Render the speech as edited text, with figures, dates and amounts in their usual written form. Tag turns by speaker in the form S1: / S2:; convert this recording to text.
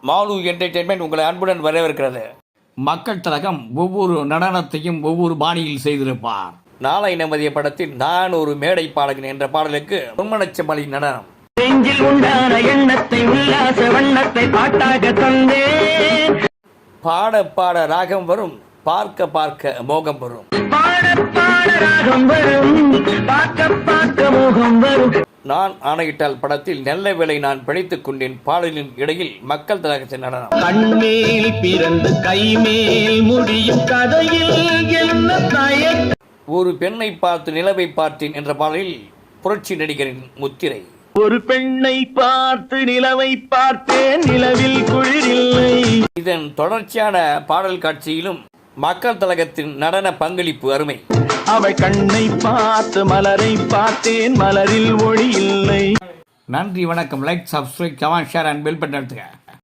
S1: Mall entertainment உங்களை அன்புடன் வரவேற்கிறது. மக்கள் திலகம் ஒவ்வொரு நடனத்தையும் ஒவ்வொரு பாணியில் செய்திருப்பார். நாளை நமதிய படத்தில் நான் ஒரு மேடை பாடகன் என்ற பாடலுக்கு பொன்மனச்செம்மலி நடனம்.
S2: நெஞ்சில் உண்டான எண்ணத்தை உல்லாச வண்ணத்தை பாட்டாக தந்தே.
S1: பாட பாட ராகம் வரும், பார்க்க பார்க்க மோகம் வரும்.
S2: பாட பாட ராகம் வரும், பார்க்க பார்க்க மோகம் வரும்.
S1: நான் ஆணையிட்டால் படத்தில் நல்ல வேளை நான் பிழைத்துக் கொண்டேன் பாடலின் இடையில் மக்கள் திலகத்தின் நடனம்.
S2: கண்மேல் பிறந்து கைமேல் முடியும் கதையில் என்ன தயக்கம்.
S1: ஒரு பெண்ணை பார்த்து நிலவை பார்த்தேன் என்ற பாடலில் புரட்சி நடிகரின் முத்திரை.
S2: ஒரு பெண்ணை பார்த்து நிலவை பார்த்தேன், நிலவில் குளிரில்லை.
S1: இதன் தொடர்ச்சியான பாடல் காட்சியிலும் மக்கள் திலகத்தின் நடன பங்களிப்பு அருமை.
S2: அவள் கண்ணை பார்த்து மலரை பார்த்தேன், மலரில் ஒளி இல்லை.
S1: நன்றி, வணக்கம். Like, subscribe, comment, share and bell button அழுத்துங்க.